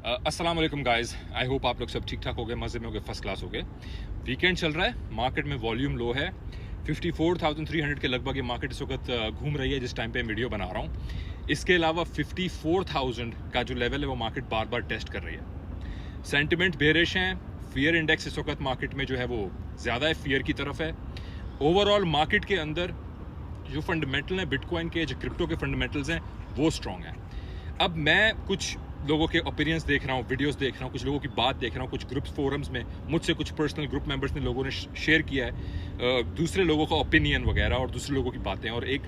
अस्सलाम वालेकुम guys, I hope आप लोग सब ठीक ठाक हो गए, मज़े में हो गए, फर्स्ट क्लास हो गए। वीकेंड चल रहा है, मार्केट में वॉल्यूम लो है। 54,300 के लगभग ये मार्केट इस वक्त घूम रही है जिस टाइम पे वीडियो बना रहा हूँ। इसके अलावा 54,000 का जो लेवल है वो मार्केट बार बार टेस्ट कर रही है। सेंटिमेंट बेरिश हैं, फियर इंडेक्स इस वक्त मार्केट में जो है वो ज़्यादा है, फियर की तरफ है। ओवरऑल मार्केट के अंदर जो फंडामेंटल हैं बिटकॉइन के, जो क्रिप्टो के फंडामेंटल्स हैं वो स्ट्रॉन्ग हैं। अब मैं कुछ लोगों के ओपिनियंस देख रहा हूँ, वीडियोस देख रहा हूँ, कुछ लोगों की बात देख रहा हूँ, कुछ ग्रुप्स फोरम्स में मुझसे कुछ पर्सनल ग्रुप मेंबर्स ने लोगों ने शेयर किया है दूसरे लोगों का ओपिनियन वगैरह और दूसरे लोगों की बातें, और एक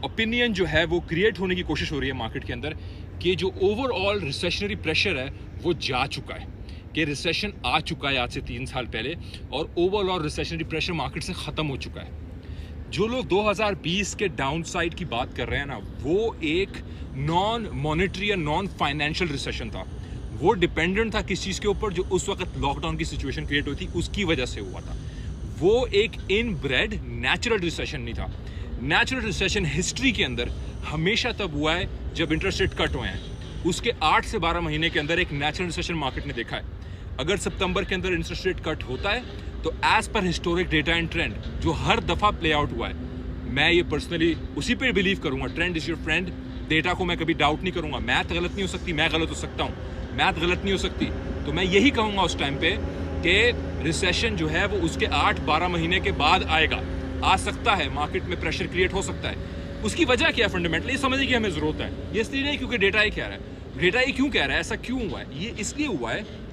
ओपिनियन जो है वो क्रिएट होने की कोशिश हो रही है मार्केट के अंदर कि जो ओवरऑल रिसेशनरी प्रेशर है वो जा चुका है, कि रिसेशन आ चुका है आज से 3 साल पहले, और ओवरऑल रिसेशनरी प्रेशर मार्केट से ख़त्म हो चुका है। जो लोग 2020 के डाउन साइड की बात कर रहे हैं ना, वो एक नॉन मॉनेटरी या नॉन फाइनेंशियल रिसेशन था। वो डिपेंडेंट था किस चीज़ के ऊपर, जो उस वक्त लॉकडाउन की सिचुएशन क्रिएट हुई थी उसकी वजह से हुआ था। वो एक इनब्रेड नेचुरल रिसेशन नहीं था। नेचुरल रिसेशन हिस्ट्री के अंदर हमेशा तब हुआ है जब इंटरेस्ट रेट कट हुए हैं। उसके 8 से 12 महीने के अंदर एक नेचुरल रिसेशन मार्केट ने देखा है। अगर सितंबर के अंदर इंटरेस्ट रेट कट होता है तो as per historic data and trend जो हर दफ़ा प्ले आउट हुआ है, मैं ये पर्सनली उसी पे बिलीव करूंगा। Trend is your friend. Data को मैं कभी डाउट नहीं करूंगा। मैथ गलत नहीं हो सकती, मैं गलत हो सकता हूँ, मैथ गलत नहीं हो सकती। तो मैं यही कहूँगा उस टाइम पे कि रिसेशन जो है वो उसके 8-12 महीने के बाद आएगा, आ सकता है, मार्केट में प्रेशर क्रिएट हो सकता है। उसकी वजह क्या है फंडामेंटली, ये समझने की हमें ज़रूरत है। ये इसलिए नहीं क्योंकि डेटा ही कह रहा है। डेटा ही क्यों कह रहा है, ऐसा क्यों हुआ है? ये इसलिए हुआ है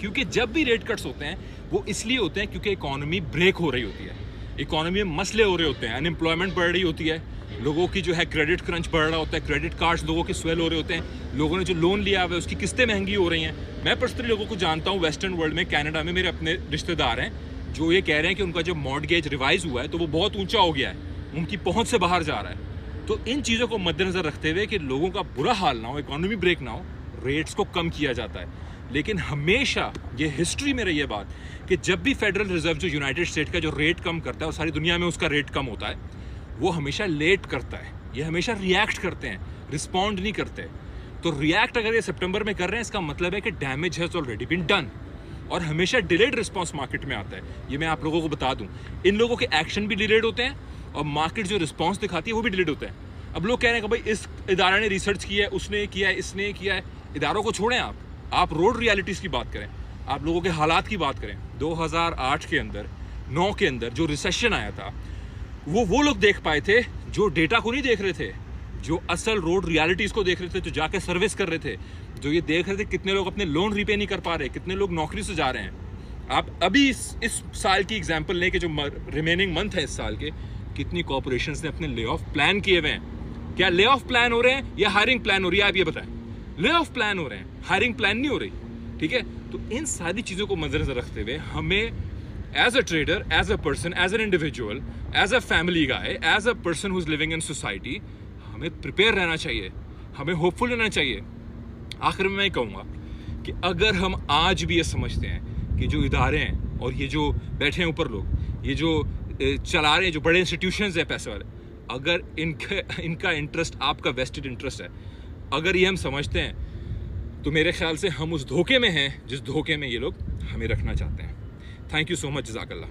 क्योंकि जब भी रेट कट्स होते हैं वो इसलिए होते हैं क्योंकि इकोनॉमी ब्रेक हो रही होती है, इकोनॉमी में मसले हो रहे होते हैं, अनएम्प्लॉयमेंट बढ़ रही होती है, लोगों की जो है क्रेडिट क्रंच बढ़ रहा होता है, क्रेडिट कार्ड्स लोगों के स्वेल हो रहे होते हैं, लोगों ने जो लोन लिया हुआ है उसकी किस्तें महंगी हो रही हैं। मैं पर्सनली लोगों को जानता हूँ वेस्टर्न वर्ल्ड में, कनाडा में मेरे अपने रिश्तेदार हैं जो ये कह रहे हैं कि उनका जो मॉर्टगेज रिवाइज हुआ है तो वो बहुत ऊँचा हो गया है, उनकी पहुँच से बाहर जा रहा है। तो इन चीज़ों को मद्देनज़र रखते हुए कि लोगों का बुरा हाल ना हो, इकोनॉमी ब्रेक ना हो, रेट्स को कम किया जाता है। लेकिन हमेशा ये हिस्ट्री में रही है बात कि जब भी फेडरल रिजर्व जो यूनाइटेड स्टेट का जो रेट कम करता है और सारी दुनिया में उसका रेट कम होता है, वो हमेशा लेट करता है। ये हमेशा रिएक्ट करते हैं, रिस्पॉन्ड नहीं करते। तो रिएक्ट अगर ये सितंबर में कर रहे हैं, इसका मतलब है कि damage has already been done, और हमेशा डिलेड रिस्पॉन्स मार्केट में आता है। ये मैं आप लोगों को बता दूं, इन लोगों के एक्शन भी डिलेड होते हैं और मार्केट जो रिस्पॉन्स दिखाती है वो भी डिलेड होता है। अब लोग कह रहे हैं कि भाई इस इदारे ने रिसर्च किया है, उसने किया है, इसने किया है। इदारों को छोड़ें, आप रोड रियलिटीज़ की बात करें, आप लोगों के हालात की बात करें। 2008 के अंदर, 9 के अंदर जो रिसेशन आया था वो लोग देख पाए थे जो डेटा को नहीं देख रहे थे, जो असल रोड रियलिटीज़ को देख रहे थे, जो जाके सर्विस कर रहे थे, जो ये देख रहे थे कितने लोग अपने लोन रीपे नहीं कर पा रहे, कितने लोग नौकरी से जा रहे हैं। आप अभी इस साल की एग्जाम्पल लें कि जो रिमेनिंग मंथ है इस साल के, कितनी कॉर्पोरेशंस ने अपने ले ऑफ प्लान किए हुए हैं। क्या ले ऑफ प्लान हो रहे हैं या हायरिंग प्लान हो रही है, आप ये बताएं। ले ऑफ प्लान हो रहे हैं, हायरिंग प्लान नहीं हो रही, ठीक है। तो इन सारी चीज़ों को मद्देनजर रखते हुए हमें as a trader, as a person, as an individual, as a family guy, as a person who is living in society, हमें प्रिपेयर रहना चाहिए, हमें होपफुल रहना चाहिए। आखिर में मैं कहूँगा कि अगर हम आज भी ये समझते हैं कि जो इदारे हैं और ये जो बैठे हैं ऊपर लोग, ये जो चला रहे हैं, जो बड़े इंस्टीट्यूशंस हैं पैसे वाले, अगर इनका इंटरेस्ट आपका वेस्टेड इंटरेस्ट है, अगर ये हम समझते हैं, तो मेरे ख्याल से हम उस धोखे में हैं जिस धोखे में ये लोग हमें रखना चाहते हैं। थैंक यू सो मच, जज़ाकल्लाह।